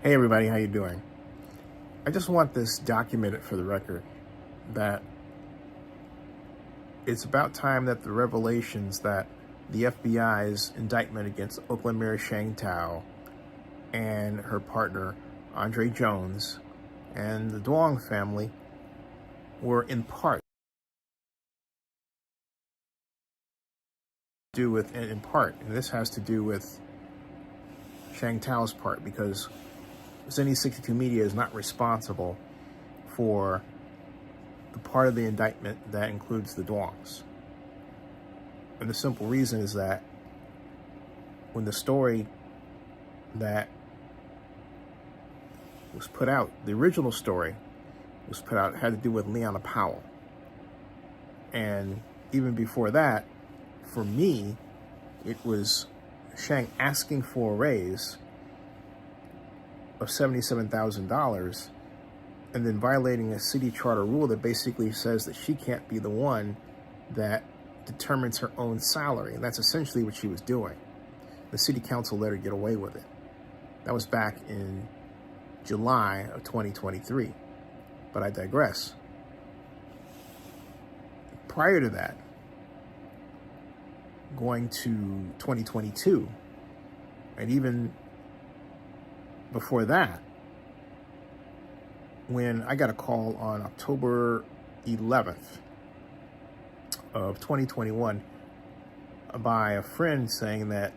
Hey everybody, how you doing? I just want this documented for the record that it's about time that the revelations that the FBI's indictment against Oakland Mayor Sheng Thao and her partner Andre Jones and the Duong family were in part and this has to do with Sheng Thao's part, because Zennie62Media is not responsible for the part of the indictment that includes the Duongs. And the simple reason is that when the story that was put out, the original story was put out, had to do with Leanna Powell. And even before that, for me, it was Sheng asking for a raise of $77,000 and then violating a city charter rule that basically says that she can't be the one that determines her own salary. And that's essentially what she was doing. The city council let her get away with it. That was back in July of 2023. But I digress. Prior to that, going to 2022, and even before that, when I got a call on October 11th of 2021 by a friend saying that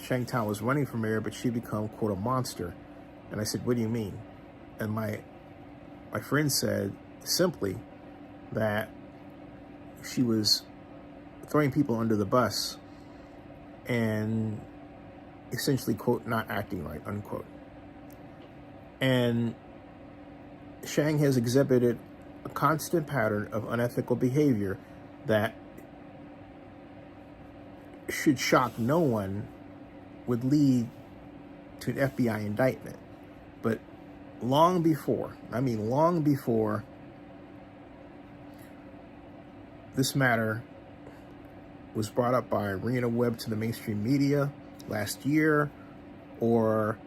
Sheng Thao was running for mayor, but she'd become, quote, a monster. And I said, what do you mean? And my friend said simply that she was throwing people under the bus and essentially, quote, not acting right, unquote. And Sheng has exhibited a constant pattern of unethical behavior that should shock no one, would lead to an FBI indictment. But long before this matter was brought up by Rena Webb to the mainstream media last year, or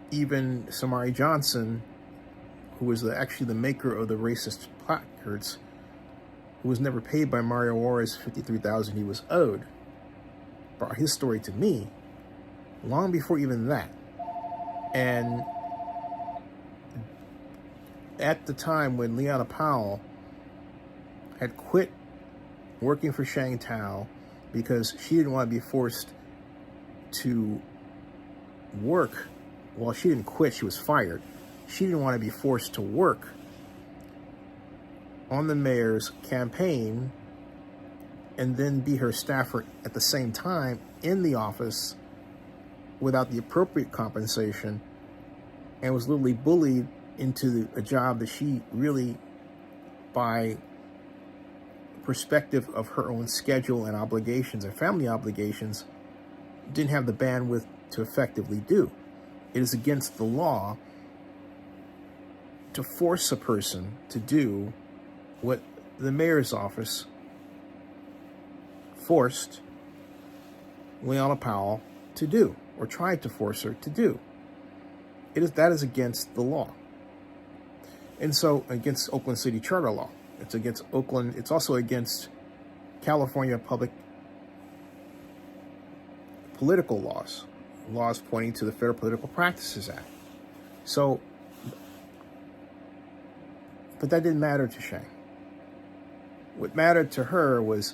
even Samari Johnson, who was actually the maker of the racist placards, who was never paid by Mario Juarez $53,000 he was owed, brought his story to me long before even that. And at the time when Leanna Powell had quit working for Sheng Thao because she didn't want to be forced to work. Well, she didn't quit, she was fired. She didn't want to be forced to work on the mayor's campaign and then be her staffer at the same time in the office without the appropriate compensation, and was literally bullied into a job that she really, by perspective of her own schedule and obligations and family obligations, didn't have the bandwidth to effectively do. It is against the law to force a person to do what the mayor's office forced Leanna Powell to do, or tried to force her to do. That is against the law. And so, against Oakland City Charter law. It's against Oakland. It's also against California public political laws pointing to the Fair Political Practices Act. So, but that didn't matter to Sheng. What mattered to her was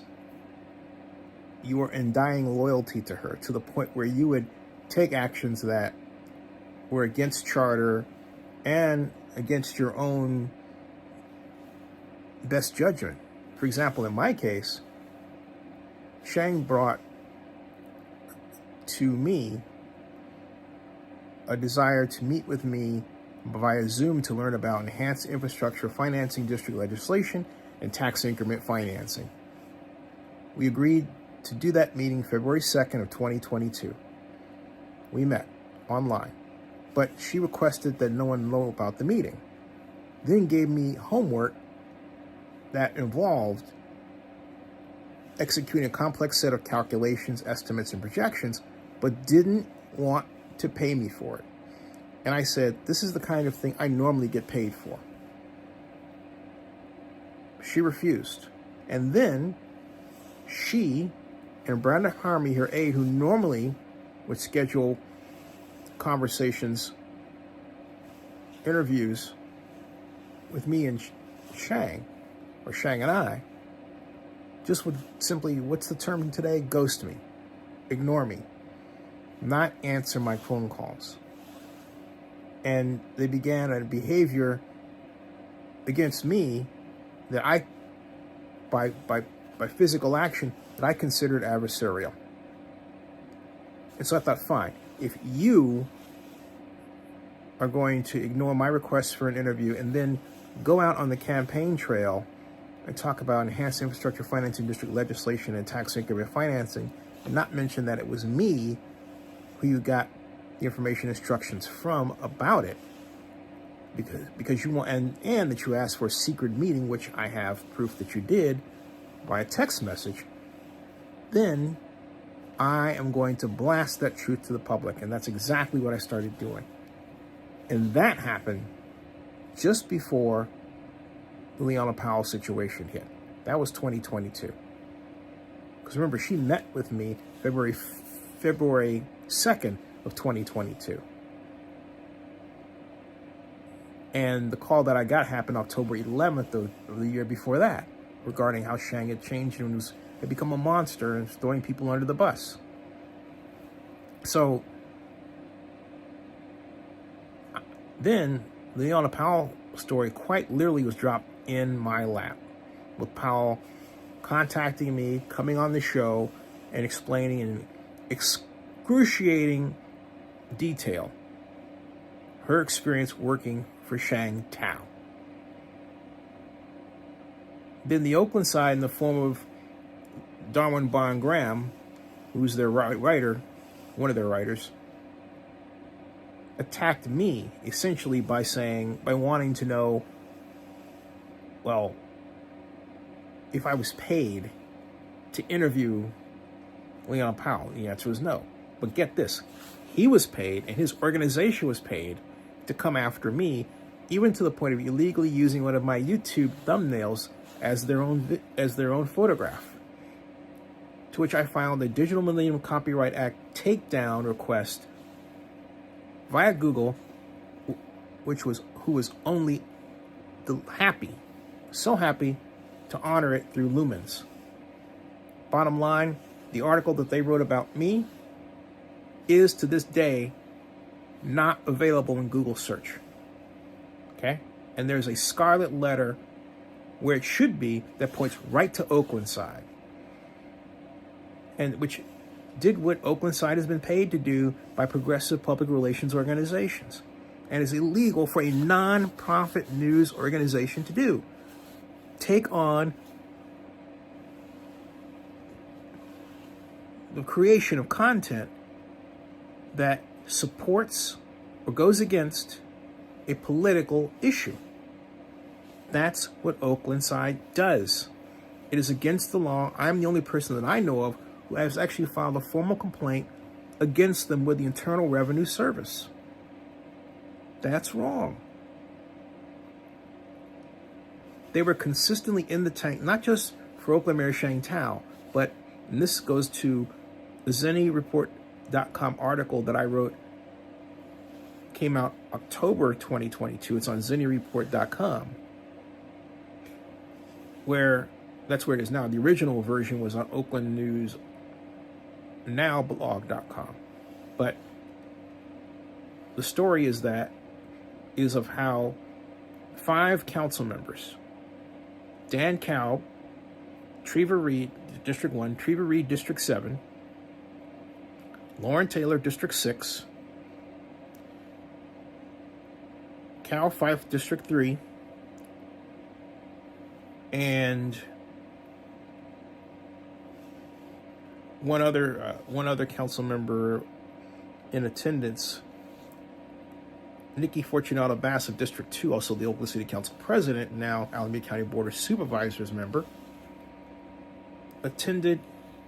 you were in dying loyalty to her, to the point where you would take actions that were against charter and against your own best judgment. For example, in my case, Sheng brought to me a desire to meet with me via Zoom to learn about enhanced infrastructure financing district legislation and tax increment financing. We agreed to do that meeting February 2nd of 2022. We met online, but she requested that no one know about the meeting, then gave me homework that involved executing a complex set of calculations, estimates, and projections, but didn't want to pay me for it. And I said, this is the kind of thing I normally get paid for. She refused. And then she and Brandon Harmony, her aide, who normally would schedule conversations, interviews with me and Sheng, or Sheng and I, just would simply, what's the term today? Ghost me, ignore me, not answer my phone calls. And they began a behavior against me that I, by physical action, that I considered adversarial. And so I thought, fine, if you are going to ignore my request for an interview and then go out on the campaign trail and talk about enhanced infrastructure financing district legislation and tax increment financing, and not mention that it was me who you got the information instructions from about it, because you want, and that you asked for a secret meeting, which I have proof that you did by a text message, then I am going to blast that truth to the public. And that's exactly what I started doing. And that happened just before the Leona Powell situation hit. That was 2022. Because remember, she met with me February 2nd of 2022. And the call that I got happened October 11th of the year before that, regarding how Sheng had changed and had become a monster and throwing people under the bus. So then the Leona Powell story quite literally was dropped in my lap, with Powell contacting me, coming on the show, and explaining in excruciating detail her experience working for Sheng Thao. Then the Oakland side, in the form of Darwin Bond Graham, who's their writer, one of their writers, attacked me essentially by wanting to know, well, if I was paid to interview Leona Powell. The answer was no. But get this, he was paid and his organization was paid to come after me, even to the point of illegally using one of my YouTube thumbnails as their own photograph. To which I filed a Digital Millennium Copyright Act takedown request via Google, who was only so happy to honor it through Lumens. Bottom line, the article that they wrote about me is to this day not available in Google search. Okay? And there's a scarlet letter where it should be that points right to Oakland side, and which did what Oakland side has been paid to do by progressive public relations organizations, and is illegal for a non-profit news organization to do. Take on the creation of content that supports or goes against a political issue. That's what Oakland side does. It is against the law. I'm the only person that I know of who has actually filed a formal complaint against them with the Internal Revenue Service. That's wrong. They were consistently in the tank, not just for Oakland Mayor Sheng Thao, but, and this goes to the Zennie62Media.com article that I wrote, came out October 2022. It's on ZennieReport.com, where that's where it is now. The original version was on Oakland News Now blog.com. But the story is of how 5 council members, Dan Cow, Trevor Reed, District 1, Trevor Reed, District 7, Lauren Taylor, District 6, Cal Fife, District 3, and one other council member in attendance, Nikki Fortunato Bass of District 2, also the Oakland City Council President, now Alameda County Board of Supervisors member, attended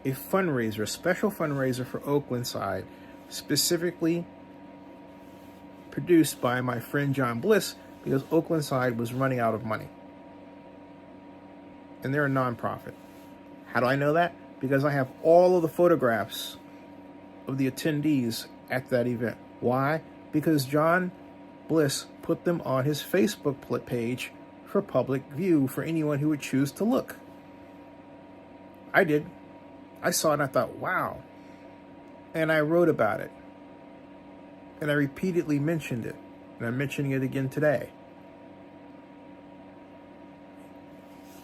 a fundraiser, a special fundraiser for Oakland side, specifically produced by my friend John Bliss because Oakland side was running out of money. And they're a nonprofit. How do I know that? Because I have all of the photographs of the attendees at that event. Why? Because John Bliss put them on his Facebook page for public view for anyone who would choose to look. I did. I saw it and I thought, wow. And I wrote about it. And I repeatedly mentioned it. And I'm mentioning it again today.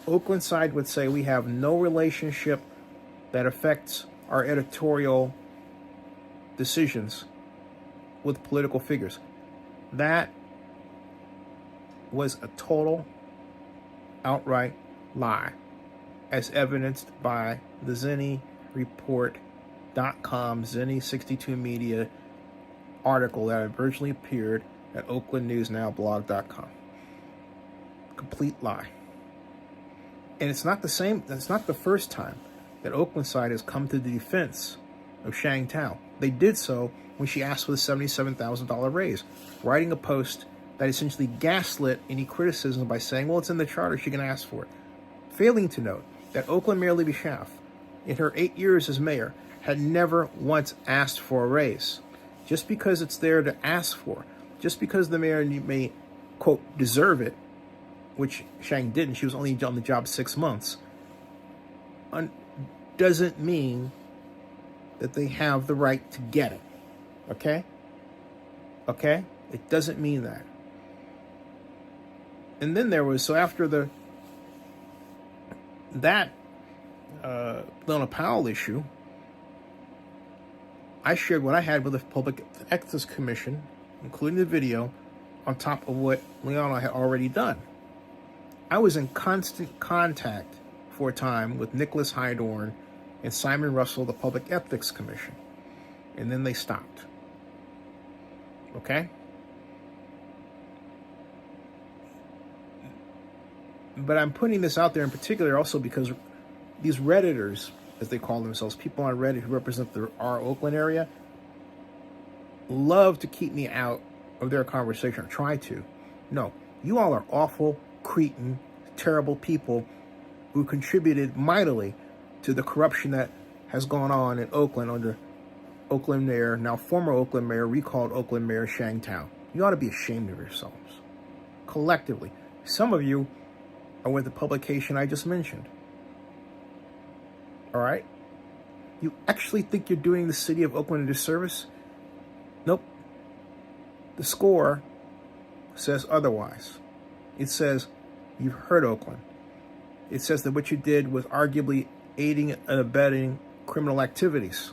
Oakland side would say we have no relationship that affects our editorial decisions with political figures. That was a total, outright lie, as evidenced by the Zennie.com, Zennie62Media article that originally appeared at OaklandNewsNowBlog.com. Complete lie. And it's not the same, that's not the first time that Oakland side has come to the defense of Sheng Thao. They did so when she asked for the $77,000 raise, writing a post that essentially gaslit any criticism by saying, well, it's in the charter, she can ask for it. Failing to note that Oakland Mayor Libby Schaaf, in her 8 years as mayor, had never once asked for a raise. Just because it's there to ask for, just because the mayor may, quote, deserve it, which Sheng didn't, she was only on the job 6 months, doesn't mean that they have the right to get it. Okay? Okay? It doesn't mean that. And then there was, so after that Leona Powell issue, I shared what I had with the Public Ethics Commission, including the video, on top of what Leona had already done. I was in constant contact for a time with Nicholas Hydorn and Simon Russell, the Public Ethics Commission. And then they stopped. Okay? But I'm putting this out there in particular also because these Redditors, as they call themselves, people on Reddit who represent our Oakland area, love to keep me out of their conversation, or try to. No, you all are awful, cretin, terrible people who contributed mightily to the corruption that has gone on in Oakland under Oakland Mayor, now former Oakland Mayor, recalled Oakland Mayor Sheng Thao. You ought to be ashamed of yourselves, collectively. Some of you are with the publication I just mentioned. All right? You actually think you're doing the city of Oakland a disservice? Nope. The score says otherwise. It says you've hurt Oakland. It says that what you did was arguably aiding and abetting criminal activities.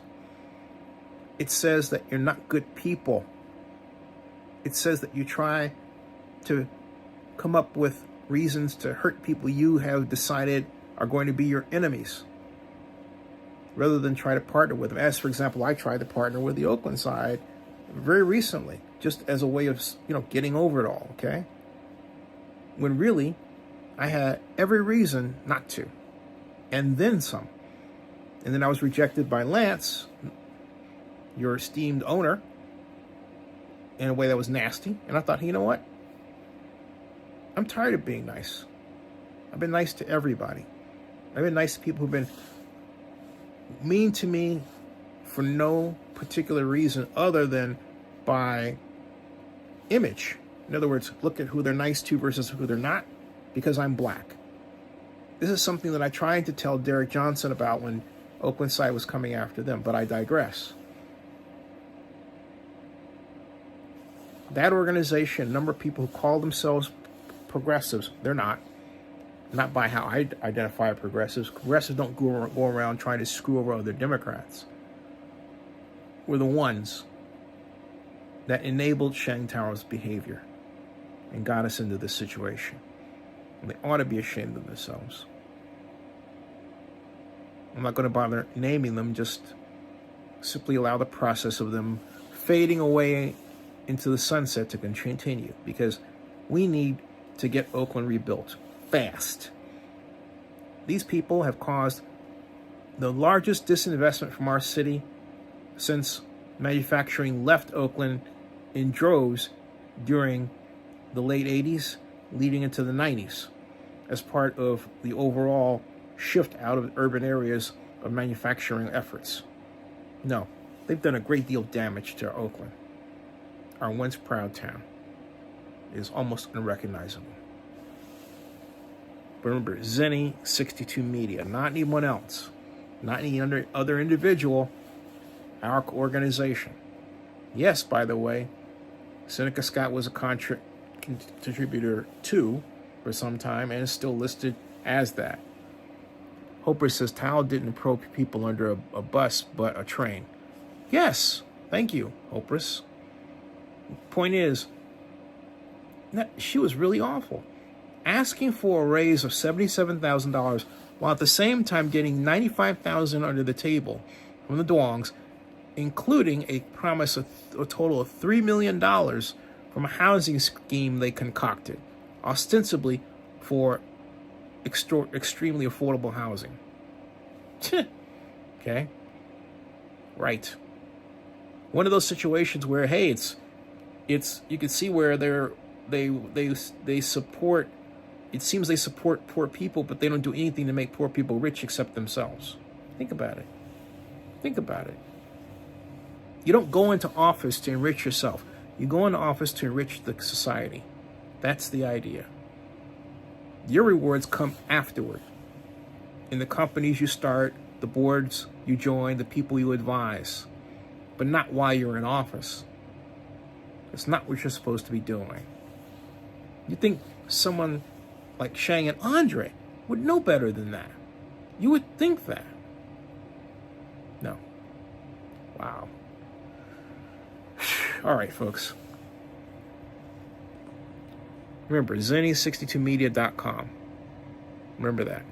It says that you're not good people. It says that you try to come up with reasons to hurt people you have decided are going to be your enemies, rather than try to partner with them. As, for example, I tried to partner with the Oakland side very recently, just as a way of, getting over it all, okay? When really, I had every reason not to, and then some. And then I was rejected by Lance, your esteemed owner, in a way that was nasty. And I thought, you know what? I'm tired of being nice. I've been nice to everybody. I've been nice to people who've been mean to me for no particular reason other than by image. In other words, look at who they're nice to versus who they're not, because I'm black. This is something that I tried to tell Derek Johnson about when Oakland side was coming after them, but I digress. That organization, a number of people who call themselves progressives, they're not. Not by how I identify progressives. Progressives don't go around trying to screw over other Democrats. We're the ones that enabled Sheng Thao's behavior and got us into this situation. And they ought to be ashamed of themselves. I'm not going to bother naming them, just simply allow the process of them fading away into the sunset to continue, because we need to get Oakland rebuilt fast. These people have caused the largest disinvestment from our city since manufacturing left Oakland in droves during the late 80s, leading into the 90s, as part of the overall shift out of urban areas of manufacturing efforts. No, they've done a great deal of damage to Oakland. Our once proud town is almost unrecognizable. But remember, Zennie62Media, not anyone else, not any other individual, our organization. Yes, by the way, Seneca Scott was a contributor too for some time and is still listed as that. Hopper says Thao didn't throw people under a bus but a train. Yes, thank you, Hopris. Point is, she was really awful. Asking for a raise of $77,000 while at the same time getting $95,000 under the table from the Duongs, including a promise of a total of $3 million from a housing scheme they concocted, ostensibly for extremely affordable housing. Okay? Right. One of those situations where, hey, it's you can see where they support. It seems they support poor people, but they don't do anything to make poor people rich except themselves. Think about it. Think about it. You don't go into office to enrich yourself. You go into office to enrich the society. That's the idea. Your rewards come afterward. In the companies you start, the boards you join, the people you advise, but not while you're in office. It's not what you're supposed to be doing. You think someone like Sheng and Andre would know better than that. You would think that. No. Wow. All right, folks. Remember, Zennie62Media.com. Remember that.